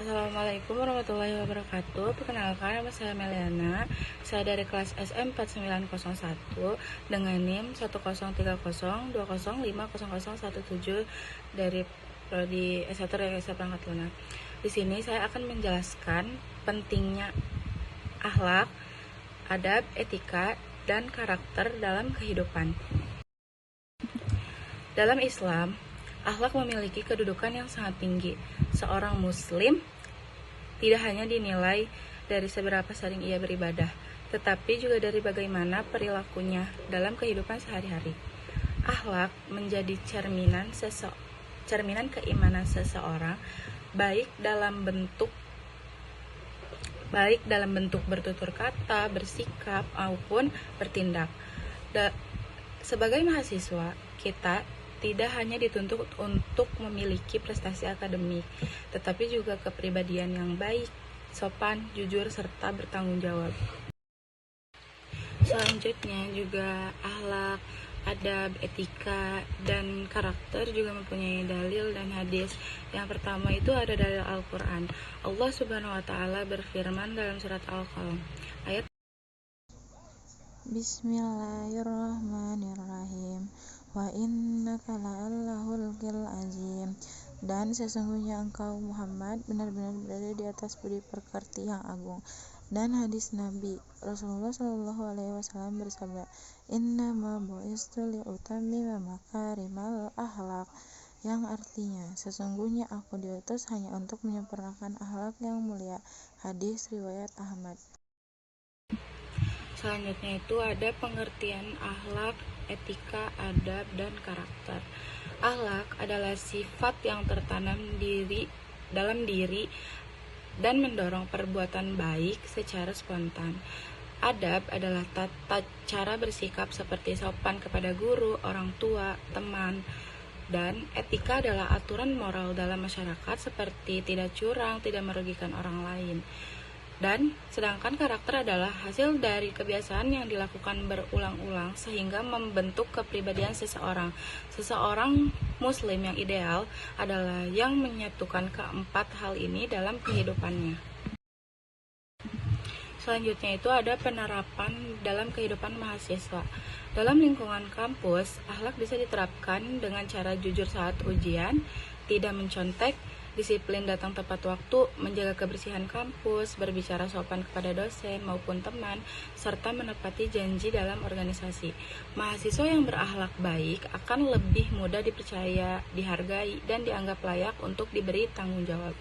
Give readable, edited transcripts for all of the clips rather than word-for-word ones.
Assalamualaikum warahmatullahi wabarakatuh. Perkenalkan, nama saya Meliana. Saya dari kelas SM4901 dengan NIM 103020050017 dari prodi S1 Rekayasa Perangkat Lunak. Di sini saya akan menjelaskan pentingnya akhlak, adab, etika, dan karakter dalam kehidupan. Dalam Islam, akhlak memiliki kedudukan yang sangat tinggi. Seorang muslim tidak hanya dinilai dari seberapa sering ia beribadah, tetapi juga dari bagaimana perilakunya dalam kehidupan sehari-hari. Akhlak menjadi cerminan keimanan seseorang, baik dalam bentuk bertutur kata, bersikap, maupun bertindak. Sebagai mahasiswa, kita tidak hanya dituntut untuk memiliki prestasi akademik, tetapi juga kepribadian yang baik, sopan, jujur, serta bertanggung jawab. Selanjutnya juga akhlak, adab, etika, dan karakter juga mempunyai dalil dan hadis. Yang pertama itu ada dalil Al-Quran. Allah Subhanahu wa Ta'ala berfirman dalam surat Al-Qalam ayat Bismillahirrahmanirrahim. Wa innaka la'ala khuluqil azim. Dan sesungguhnya engkau Muhammad benar-benar berada di atas budi pekerti yang agung. Dan hadis Nabi Rasulullah SAW bersabda, Innama bu'istu li'utammima makarimal akhlaq, yang artinya sesungguhnya aku diutus hanya untuk menyempurnakan akhlak yang mulia. Hadis riwayat Ahmad. Selanjutnya itu ada pengertian akhlak, etika, adab, dan karakter. Akhlak adalah sifat yang tertanam dalam diri dan mendorong perbuatan baik secara spontan. Adab adalah tata cara bersikap seperti sopan kepada guru, orang tua, teman. Dan etika adalah aturan moral dalam masyarakat seperti tidak curang, tidak merugikan orang lain. Dan sedangkan karakter adalah hasil dari kebiasaan yang dilakukan berulang-ulang sehingga membentuk kepribadian seseorang. Seseorang muslim yang ideal adalah yang menyatukan keempat hal ini dalam kehidupannya. Selanjutnya itu ada penerapan dalam kehidupan mahasiswa. Dalam lingkungan kampus, akhlak bisa diterapkan dengan cara jujur saat ujian, tidak mencontek, disiplin datang tepat waktu, menjaga kebersihan kampus, berbicara sopan kepada dosen maupun teman, serta menepati janji dalam organisasi. Mahasiswa yang berakhlak baik akan lebih mudah dipercaya, dihargai, dan dianggap layak untuk diberi tanggung jawab.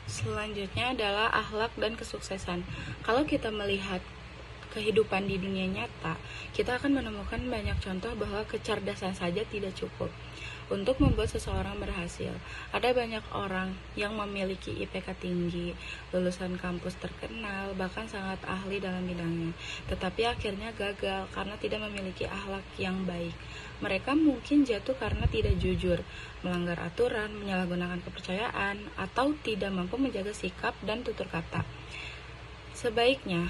Selanjutnya adalah akhlak dan kesuksesan. Kalau kita melihat kehidupan di dunia nyata, kita akan menemukan banyak contoh bahwa kecerdasan saja tidak cukup untuk membuat seseorang berhasil. Ada banyak orang yang memiliki IPK tinggi, lulusan kampus terkenal, bahkan sangat ahli dalam bidangnya, tetapi akhirnya gagal karena tidak memiliki akhlak yang baik. Mereka mungkin jatuh karena tidak jujur, melanggar aturan, menyalahgunakan kepercayaan, atau tidak mampu menjaga sikap dan tutur kata. Sebaliknya,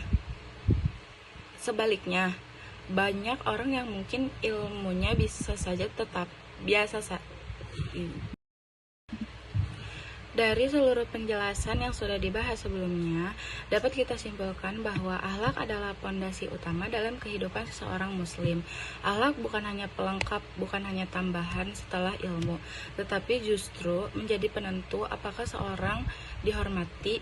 banyak orang yang mungkin ilmunya bisa saja tetap biasa saja. Dari seluruh penjelasan yang sudah dibahas sebelumnya, dapat kita simpulkan bahwa akhlak adalah pondasi utama dalam kehidupan seseorang muslim. Akhlak bukan hanya pelengkap, bukan hanya tambahan setelah ilmu, tetapi justru menjadi penentu apakah seseorang dihormati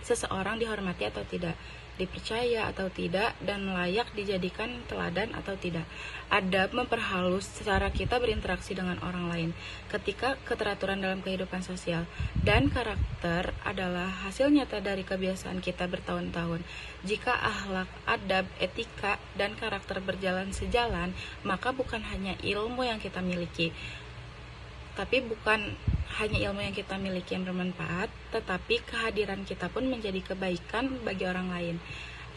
atau tidak, dipercaya atau tidak, dan layak dijadikan teladan atau tidak. Adab memperhalus cara kita berinteraksi dengan orang lain ketika keteraturan dalam kehidupan sosial, dan karakter adalah hasil nyata dari kebiasaan kita bertahun-tahun. Jika akhlak, adab, etika, dan karakter berjalan sejalan, maka bukan hanya ilmu yang kita miliki, yang bermanfaat, tetapi kehadiran kita pun menjadi kebaikan bagi orang lain.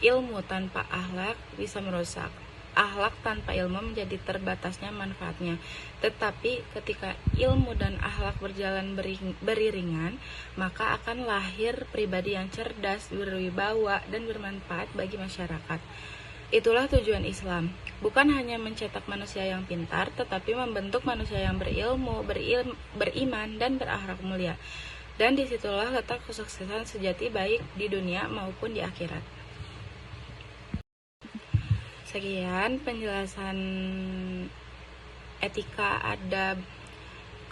Ilmu tanpa akhlak bisa merusak. Akhlak tanpa ilmu menjadi terbatasnya manfaatnya. Tetapi ketika ilmu dan akhlak berjalan beriringan, maka akan lahir pribadi yang cerdas, berwibawa, dan bermanfaat bagi masyarakat. Itulah tujuan Islam, bukan hanya mencetak manusia yang pintar, tetapi membentuk manusia yang berilmu, beriman, dan berakhlak mulia. Dan disitulah letak kesuksesan sejati baik di dunia maupun di akhirat. Sekian penjelasan etika, adab,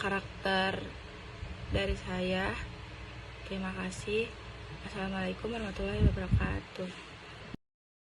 karakter dari saya. Terima kasih. Assalamualaikum warahmatullahi wabarakatuh.